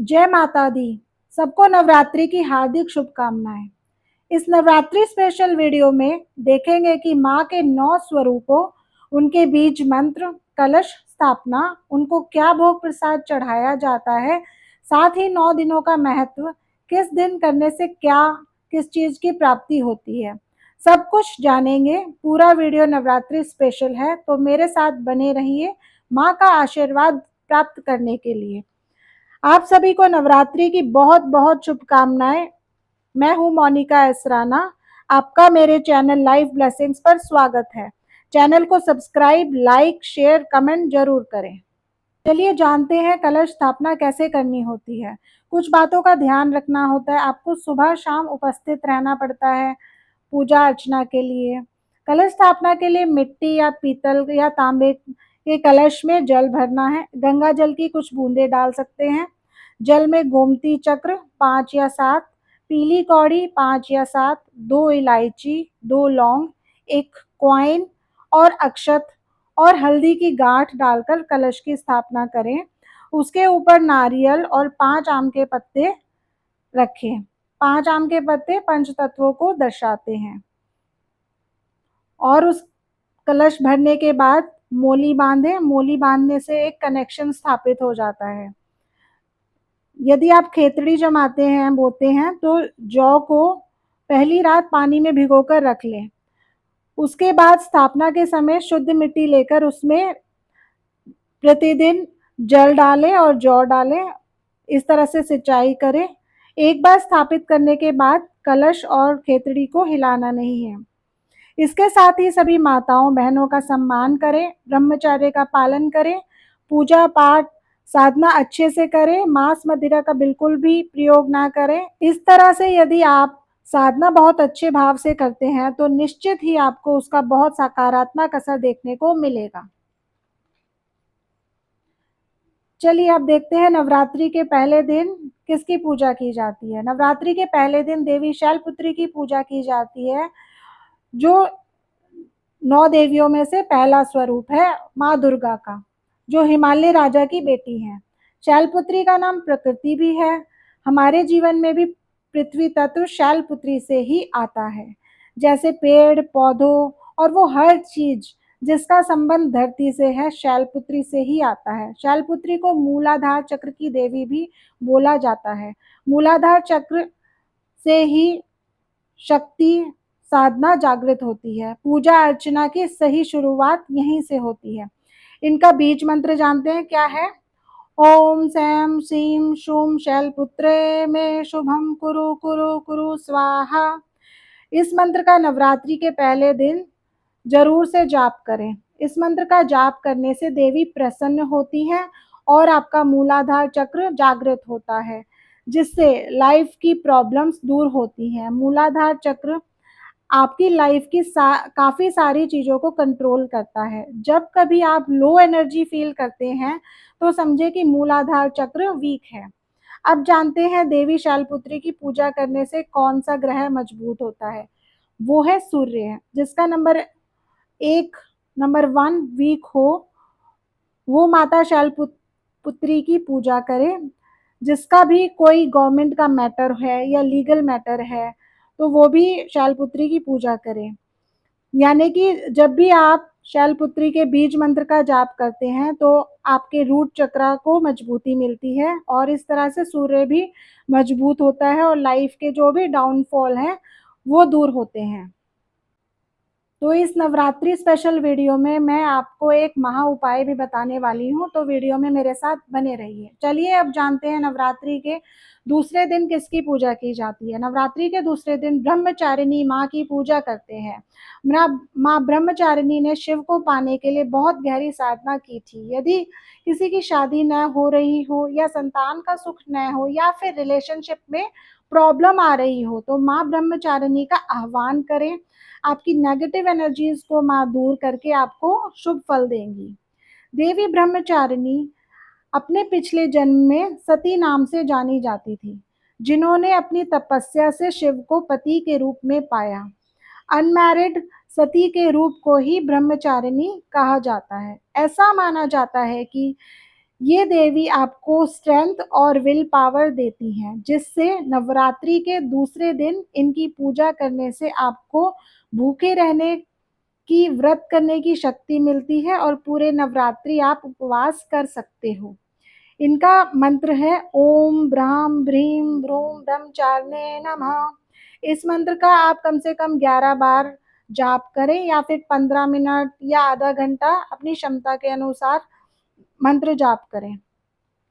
जय माता दी। सबको नवरात्रि की हार्दिक शुभकामनाएं। इस नवरात्रि स्पेशल वीडियो में देखेंगे कि माँ के 9 स्वरूपों, उनके बीज मंत्र, कलश स्थापना, उनको क्या भोग प्रसाद चढ़ाया जाता है, साथ ही 9 दिनों का महत्व, किस दिन करने से क्या किस चीज की प्राप्ति होती है, सब कुछ जानेंगे। पूरा वीडियो नवरात्रि स्पेशल है, तो मेरे साथ बने रहिए माँ का आशीर्वाद प्राप्त करने के लिए। आप सभी को नवरात्रि की बहुत बहुत शुभकामनाएं। मैं हूं मोनिका एसराना। आपका मेरे चैनल लाइफ ब्लेसिंग्स पर स्वागत है। चैनल को सब्सक्राइब, लाइक, शेयर, कमेंट जरूर करें। चलिए जानते हैं कलश स्थापना कैसे करनी होती है। कुछ बातों का ध्यान रखना होता है। आपको सुबह शाम उपस्थित रहना पड़ता है पूजा अर्चना के लिए। कलश स्थापना के लिए मिट्टी या पीतल या तांबे के कलश में जल भरना है। गंगा जल की कुछ बूंदे डाल सकते हैं। जल में गोमती चक्र 5 या 7, पीली कौड़ी 5 या 7, 2 इलायची, 2 लौंग, 1 कॉइन और अक्षत और हल्दी की गांठ डालकर कलश की स्थापना करें। उसके ऊपर नारियल और 5 आम के पत्ते रखें। 5 आम के पत्ते पंच तत्वों को दर्शाते हैं। और उस कलश भरने के बाद मोली बांधें। मोली बांधने से एक कनेक्शन स्थापित हो जाता है। यदि आप खेतड़ी जमाते हैं, बोते हैं, तो जौ को पहली रात पानी में भिगोकर रख लें। उसके बाद स्थापना के समय शुद्ध मिट्टी लेकर उसमें प्रतिदिन जल डालें और जौ डालें। इस तरह से सिंचाई करें। एक बार स्थापित करने के बाद कलश और खेतड़ी को हिलाना नहीं है। इसके साथ ही सभी माताओं बहनों का सम्मान करें, ब्रह्मचर्य का पालन करें, पूजा पाठ साधना अच्छे से करें, मांस मदिरा का बिल्कुल भी प्रयोग ना करें। इस तरह से यदि आप साधना बहुत अच्छे भाव से करते हैं तो निश्चित ही आपको उसका बहुत सकारात्मक असर देखने को मिलेगा। चलिए अब देखते हैं नवरात्रि के पहले दिन किसकी पूजा की जाती है। नवरात्रि के पहले दिन देवी शैलपुत्री की पूजा की जाती है, जो 9 देवियों में से पहला स्वरूप है माँ दुर्गा का, जो हिमालय राजा की बेटी है। शैलपुत्री का नाम प्रकृति भी है। हमारे जीवन में भी पृथ्वी तत्व शैलपुत्री से ही आता है। जैसे पेड़ पौधों और वो हर चीज जिसका संबंध धरती से है, शैलपुत्री से ही आता है। शैलपुत्री को मूलाधार चक्र की देवी भी बोला जाता है। मूलाधार चक्र से ही शक्ति साधना जागृत होती है। पूजा अर्चना की सही शुरुआत यहीं से होती है। इनका बीज मंत्र जानते हैं क्या है? ओम सैम सीम शूम शैलपुत्रे में शुभम कुरु कुरु कुरु स्वाहा। इस मंत्र का नवरात्रि के पहले दिन जरूर से जाप करें। इस मंत्र का जाप करने से देवी प्रसन्न होती है और आपका मूलाधार चक्र जागृत होता है, जिससे लाइफ की प्रॉब्लम्स दूर होती हैं। मूलाधार चक्र आपकी लाइफ की काफ़ी सारी चीज़ों को कंट्रोल करता है। जब कभी आप लो एनर्जी फील करते हैं तो समझे कि मूलाधार चक्र वीक है। अब जानते हैं देवी शैलपुत्री की पूजा करने से कौन सा ग्रह मजबूत होता है। वो है सूर्य, जिसका नंबर 1 नंबर 1 वीक हो, वो माता शैलपुत्री की पूजा करें। जिसका भी कोई गवर्नमेंट का मैटर है या लीगल मैटर है, तो वो भी शैलपुत्री की पूजा करें। यानी कि जब भी आप शैलपुत्री के बीज मंत्र का जाप करते हैं तो आपके रूट चक्र को मजबूती मिलती है और इस तरह से सूर्य भी मजबूत होता है और लाइफ के जो भी डाउनफॉल हैं वो दूर होते हैं। तो इस नवरात्रि स्पेशल वीडियो में मैं आपको एक महा उपाय भी बताने वाली हूँ, तो वीडियो में मेरे साथ बने रहिए। चलिए अब जानते हैं नवरात्रि के दूसरे दिन किसकी पूजा की जाती है। नवरात्रि के दूसरे दिन ब्रह्मचारिणी माँ की पूजा करते हैं। माँ ब्रह्मचारिणी ने शिव को पाने के लिए बहुत गहरी साधना की थी। यदि किसी की शादी न हो रही हो या संतान का सुख न हो या फिर रिलेशनशिप में प्रॉब्लम आ रही हो, तो माँ ब्रह्मचारिणी का आह्वान करें। आपकी नेगेटिव एनर्जीज को माँ दूर करके आपको शुभ फल देंगी। देवी ब्रह्मचारिणी अपने पिछले जन्म में सती नाम से जानी जाती थी, जिन्होंने अपनी तपस्या से शिव को पति के रूप में पाया। अनमैरिड सती के रूप को ही ब्रह्मचारिणी कहा जाता है। ऐसा माना जाता है कि ये देवी आपको स्ट्रेंथ और विल पावर देती हैं, जिससे नवरात्रि के दूसरे दिन इनकी पूजा करने से आपको भूखे रहने की, व्रत करने की शक्ति मिलती है और पूरे नवरात्रि आप उपवास कर सकते हो। इनका मंत्र है ओम ब्राह्म ब्रीम ब्रूम ब्रह्मचारिणे नमः। इस मंत्र का आप कम से कम 11 बार जाप करें या फिर 15 मिनट या आधा घंटा अपनी क्षमता के अनुसार मंत्र जाप करें।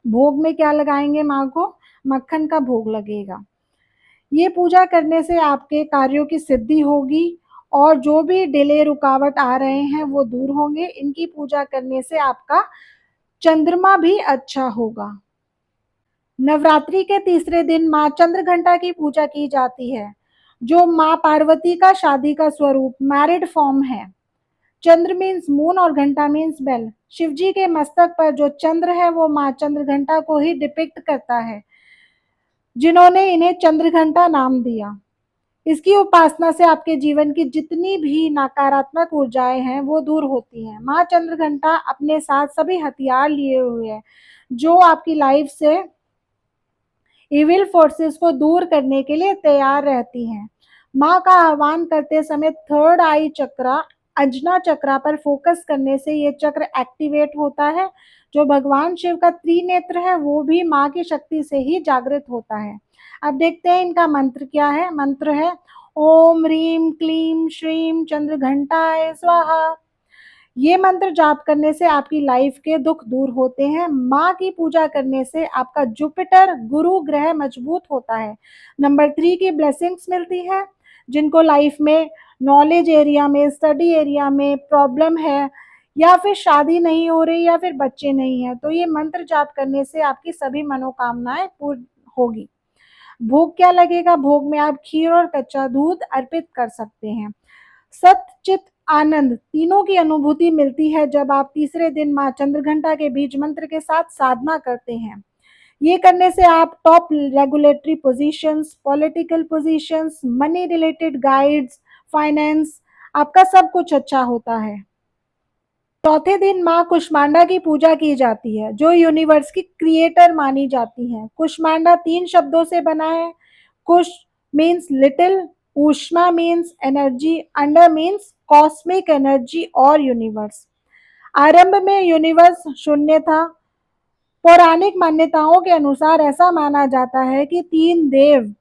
भोग में क्या लगाएंगे माँ को? मक्खन का भोग लगेगा। ये पूजा करने से आपके कार्यों की सिद्धि होगी और जो भी डिले रुकावट आ रहे हैं वो दूर होंगे। इनकी पूजा करने से आपका चंद्रमा भी अच्छा होगा। नवरात्रि के तीसरे दिन माँ चंद्रघंटा की पूजा की जाती है, जो माँ पार्वती का शादी का स्वरूप मैरिड फॉर्म है। चंद्र मीन्स मून और घंटा मीन्स बेल। शिव जी के मस्तक पर जो चंद्र है वो माँ चंद्रघंटा को ही डिपिक्ट करता है, जिन्होंने इन्हें चंद्रघंटा नाम दिया। इसकी उपासना से आपके जीवन की जितनी भी नकारात्मक ऊर्जाएं हैं वो दूर होती हैं। माँ चंद्रघंटा अपने साथ सभी हथियार लिए हुए है, जो आपकी लाइफ से इविल फोर्सेस को दूर करने के लिए तैयार रहती हैं। माँ का आह्वान करते समय थर्ड आई चक्रा, अंजना चक्रा पर फोकस करने से ये चक्र एक्टिवेट होता है। जो भगवान शिव का त्रिनेत्र है वो भी माँ की शक्ति से ही जागृत होता है। अब देखते हैं इनका मंत्र क्या है। मंत्र है ओम ह्रीम क्लीम श्रीम चंद्रघंटाय स्वाहा। ये मंत्र जाप करने से आपकी लाइफ के दुख दूर होते हैं। माँ की पूजा करने से आपका जुपिटर गुरु ग्रह मजबूत होता है। नंबर 3 की ब्लेसिंग्स मिलती है। जिनको लाइफ में नॉलेज एरिया में, स्टडी एरिया में प्रॉब्लम है या फिर शादी नहीं हो रही या फिर बच्चे नहीं है, तो ये मंत्र जाप करने से आपकी सभी मनोकामनाएं पूर्ण होगी। भोग क्या लगेगा? भोग में आप खीर और कच्चा दूध अर्पित कर सकते हैं। सत्य चित आनंद तीनों की अनुभूति मिलती है जब आप तीसरे दिन माँ चंद्रघंटा के बीज मंत्र के साथ साधना करते हैं। ये करने से आप top regulatory positions, political positions, money related guides, finance, आपका सब कुछ अच्छा होता है। चौथे दिन माँ कुष्मांडा की पूजा की जाती है, जो यूनिवर्स की क्रिएटर मानी जाती हैं। कुष्मांडा 3 शब्दों से बना है। कुश मीन्स लिटिल, ऊष्मा means energy, under means cosmic energy और यूनिवर्स। आरंभ में यूनिवर्स शून्य था। पौराणिक मान्यताओं के अनुसार ऐसा माना जाता है कि 3 देव,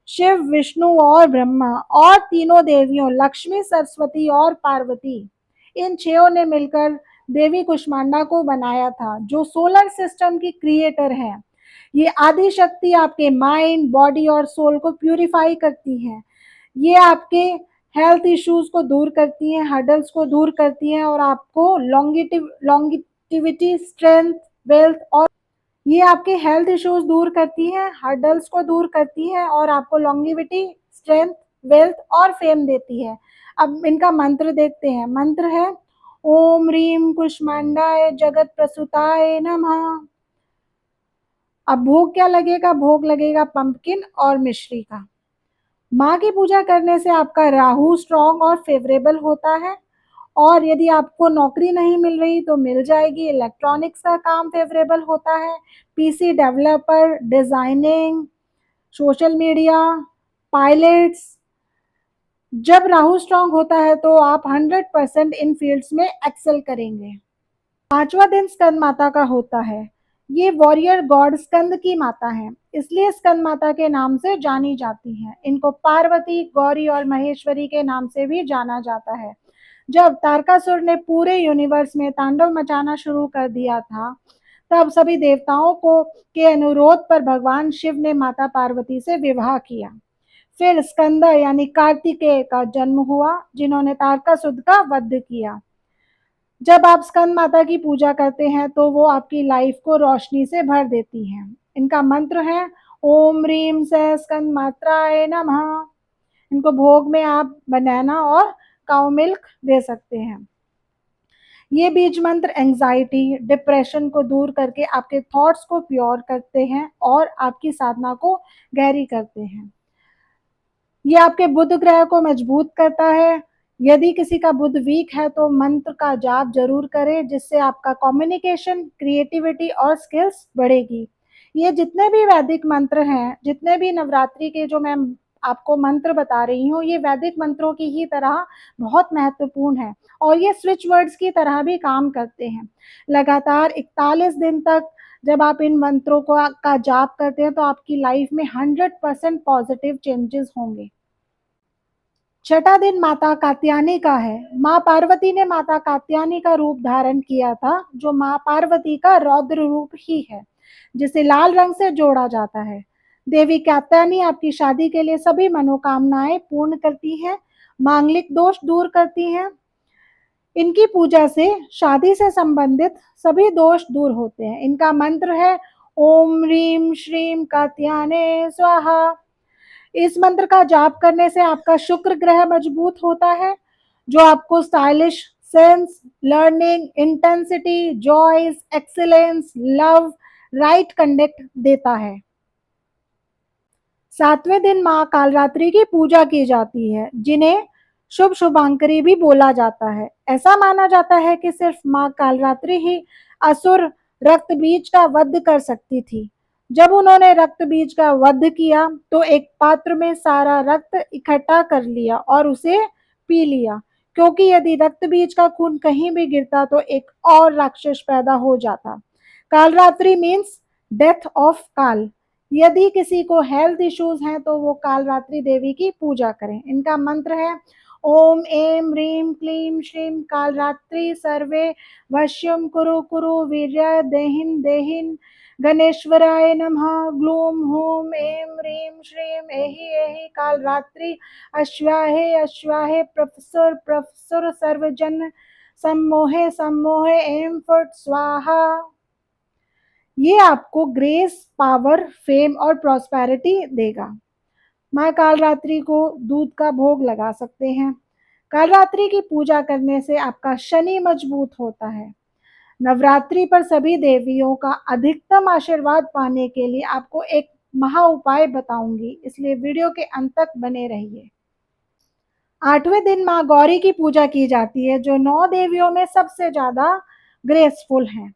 शिव, विष्णु और ब्रह्मा, और तीनों देवियों लक्ष्मी, सरस्वती और पार्वती, इन 6 ने मिलकर देवी कुष्मांडा को बनाया था, जो सोलर सिस्टम की क्रिएटर है। ये आदि शक्ति आपके माइंड, बॉडी और सोल को प्यूरिफाई करती है। ये आपके हेल्थ इश्यूज को दूर करती हैं, हर्डल्स को दूर करती हैं और आपको लॉन्गिटिविटी, स्ट्रेंथ, वेल्थ और ये आपके हेल्थ इश्यूज दूर करती हैं, हर्डल्स को दूर करती हैं और आपको लॉन्गिविटी, स्ट्रेंथ, वेल्थ और फेम देती है। अब इनका मंत्र देखते हैं। मंत्र है ओम रीम कुष्मांडाय जगत प्रसूताय नमः। अब भोग क्या लगेगा? भोग लगेगा पंपकिन और मिश्री का। माँ की पूजा करने से आपका राहु स्ट्रॉन्ग और फेवरेबल होता है, और यदि आपको नौकरी नहीं मिल रही तो मिल जाएगी। इलेक्ट्रॉनिक्स का काम फेवरेबल होता है। PC developer, designing, social media, pilots. जब राहु स्ट्रॉन्ग होता है तो आप 100% इन फील्ड्स में एक्सेल करेंगे। 5वां दिन स्कंद माता का होता है। ये वॉरियर गॉड स्कंद की माता है, इसलिए स्कंद माता के नाम से जानी जाती हैं। इनको पार्वती, गौरी और महेश्वरी के नाम से भी जाना जाता है। जब तारकासुर ने पूरे यूनिवर्स में तांडव मचाना शुरू कर दिया था, तब सभी देवताओं को के अनुरोध पर भगवान शिव ने माता पार्वती से विवाह किया। फिर स्कंद यानी कार्तिकेय का जन्म हुआ, जिन्होंने तारकासुर का वध किया। जब आप स्कंद माता की पूजा करते हैं तो वो आपकी लाइफ को रोशनी से भर देती हैं। इनका मंत्र है ओम रीम से स्कंद मात्राय नमः। इनको भोग में आप बनाना और काउ मिल्क दे सकते हैं। ये बीज मंत्र एंजाइटी, डिप्रेशन को दूर करके आपके थॉट्स को प्योर करते हैं और आपकी साधना को गहरी करते हैं। ये आपके बुध ग्रह को मजबूत करता है। यदि किसी का बुध वीक है तो मंत्र का जाप ज़रूर करें, जिससे आपका कम्युनिकेशन, क्रिएटिविटी और स्किल्स बढ़ेगी। ये जितने भी वैदिक मंत्र हैं, जितने भी नवरात्रि के जो मैं आपको मंत्र बता रही हूँ, ये वैदिक मंत्रों की ही तरह बहुत महत्वपूर्ण है और ये स्विच वर्ड्स की तरह भी काम करते हैं। लगातार 41 दिन तक जब आप इन मंत्रों का जाप करते हैं, तो आपकी लाइफ में 100% पॉजिटिव चेंजेस होंगे। छठा दिन माता कात्यायनी का है। माँ पार्वती ने माता कात्यायनी का रूप धारण किया था, जो माँ पार्वती का रौद्र रूप ही है, जिसे लाल रंग से जोड़ा जाता है। देवी कात्यायनी आपकी शादी के लिए सभी मनोकामनाएं पूर्ण करती हैं, मांगलिक दोष दूर करती हैं। इनकी पूजा से शादी से संबंधित सभी दोष दूर होते हैं। इनका मंत्र है ओम ह्रीम श्रीम कात्यायने स्वाहा। इस मंत्र का जाप करने से आपका शुक्र ग्रह मजबूत होता है, जो आपको stylish, sense, learning, intensity, joys, excellence, love, right conduct देता है। सातवें दिन माँ कालरात्रि की पूजा की जाती है, जिन्हें शुभ शुभांकरी भी बोला जाता है। ऐसा माना जाता है कि सिर्फ माँ कालरात्रि ही असुर रक्त बीज का वध कर सकती थी। जब उन्होंने रक्त बीज का वध किया तो एक पात्र में सारा रक्त इकट्ठा कर लिया और उसे पी लिया, क्योंकि यदि रक्त बीज का खून कहीं भी गिरता तो एक और राक्षस पैदा हो जाता। कालरात्रि मीन्स डेथ ऑफ काल। यदि किसी को हेल्थ इश्यूज हैं तो वो कालरात्रि देवी की पूजा करें। इनका मंत्र है ओम ऐं ह्रीं क्लीं श्रीं कालरात्रि सर्वे वश्यं कुरु कुरु वीर्य देहिन् देहिन् गणेश्वराय नमः। ग्लूम हूम ऐं ह्रीं श्रीं एहि एहि कालरात्रि अश्वाहे अश्वाहे प्रोफेसर प्रोफेसर सर्वजन सम्मोहे सम्मोहे ऐं फट स्वाहा। ये आपको ग्रेस, पावर, फेम और प्रॉस्पेरिटी देगा। माँ कालरात्रि को दूध का भोग लगा सकते हैं। कालरात्रि की पूजा करने से आपका शनि मजबूत होता है। नवरात्रि पर सभी देवियों का अधिकतम आशीर्वाद पाने के लिए आपको एक महा उपाय बताऊंगी, इसलिए वीडियो के अंत तक बने रहिए। आठवें दिन माँ गौरी की पूजा की जाती है, जो 9 देवियों में सबसे ज्यादा ग्रेसफुल हैं।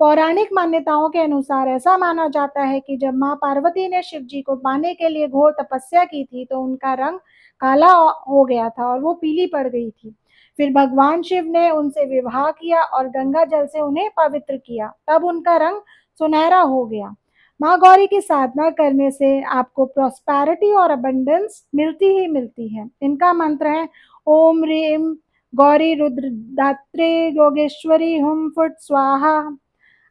पौराणिक मान्यताओं के अनुसार ऐसा माना जाता है कि जब माँ पार्वती ने शिव जी को पाने के लिए घोर तपस्या की थी, तो उनका रंग काला हो गया था और वो पीली पड़ गई थी। फिर भगवान शिव ने उनसे विवाह किया और गंगा जल से उन्हें पवित्र किया, तब उनका रंग सुनहरा हो गया। माँ गौरी की साधना करने से आपको प्रॉस्पेरिटी और अबंडेंस मिलती ही मिलती है। इनका मंत्र है ओम रीम गौरी रुद्र दात्रे योगेश्वरी हुम फुट स्वाहा।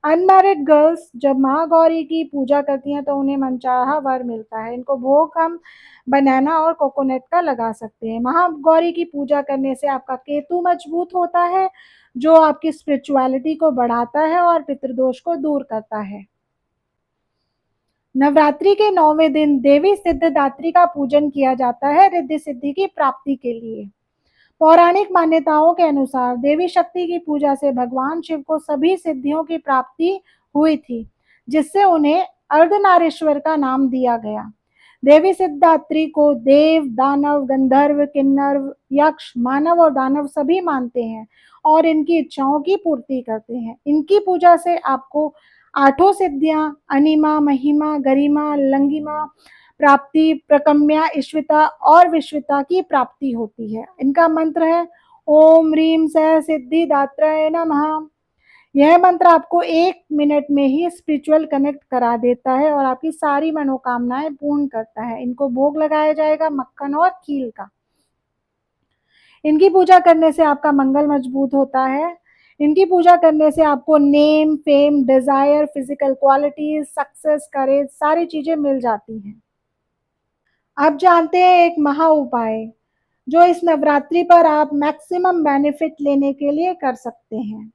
अनमैरिड गर्ल्स जब माँ गौरी की पूजा करती हैं तो उन्हें मनचाहा वर मिलता है। इनको भोग हम बनाना और कोकोनट का लगा सकते हैं। महागौरी की पूजा करने से आपका केतु मजबूत होता है, जो आपकी स्पिरिचुअलिटी को बढ़ाता है और पितृदोष को दूर करता है। नवरात्रि के 9वें दिन देवी सिद्धिदात्री का पूजन किया जाता है रिद्धि सिद्धि की प्राप्ति के लिए। पौराणिक मान्यताओं के अनुसार देवी शक्ति की पूजा से भगवान शिव को सभी सिद्धियों की प्राप्ति हुई थी, जिससे उन्हें अर्धनारीश्वर का नाम दिया गया। देवी सिद्धात्री को देव, दानव, गंधर्व, किन्नर, यक्ष, मानव और दानव सभी मानते हैं और इनकी इच्छाओं की पूर्ति करते हैं। इनकी पूजा से आपको आठों सिद्धियां अनिमा, महिमा, गरिमा, लंगिमा प्राप्ति, प्रकम्या, ईश्विता और विश्विता की प्राप्ति होती है। इनका मंत्र है ओम ह्रीं सह सिद्धिदात्राय नमः। यह मंत्र आपको 1 मिनट में ही स्पिरिचुअल कनेक्ट करा देता है और आपकी सारी मनोकामनाएं पूर्ण करता है। इनको भोग लगाया जाएगा मक्खन और खील का। इनकी पूजा करने से आपका मंगल मजबूत होता है। इनकी पूजा करने से आपको name, fame, desire, physical qualities, success, courage सारी चीजें मिल जाती हैं। अब जानते हैं एक महा उपाय, जो इस नवरात्रि पर आप मैक्सिमम बेनिफिट लेने के लिए कर सकते हैं।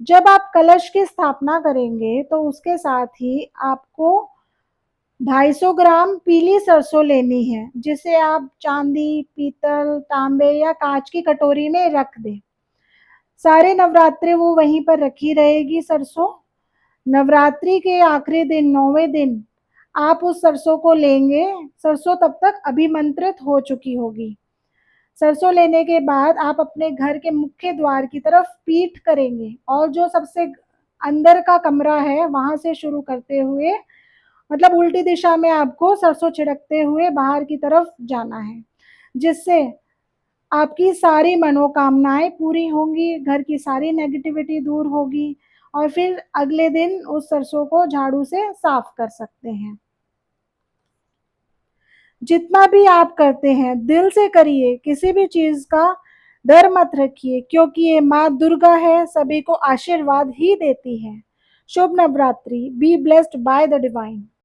जब आप कलश की स्थापना करेंगे तो उसके साथ ही आपको 250 ग्राम पीली सरसों लेनी है, जिसे आप चांदी, पीतल, तांबे या कांच की कटोरी में रख दें। सारे नवरात्रि वो वहीं पर रखी रहेगी सरसों। नवरात्रि के आखिरी दिन 9वें दिन आप उस सरसों को लेंगे। सरसों तब तक अभिमंत्रित हो चुकी होगी। सरसों लेने के बाद आप अपने घर के मुख्य द्वार की तरफ पीठ करेंगे और जो सबसे अंदर का कमरा है वहां से शुरू करते हुए, मतलब उल्टी दिशा में आपको सरसों छिड़कते हुए बाहर की तरफ जाना है, जिससे आपकी सारी मनोकामनाएं पूरी होंगी, घर की सारी नेगेटिविटी दूर होगी और फिर अगले दिन उस सरसों को झाड़ू से साफ कर सकते हैं। जितना भी आप करते हैं दिल से करिए, किसी भी चीज का डर मत रखिए, क्योंकि ये माँ दुर्गा है, सभी को आशीर्वाद ही देती है। शुभ Navratri. Be blessed by the divine.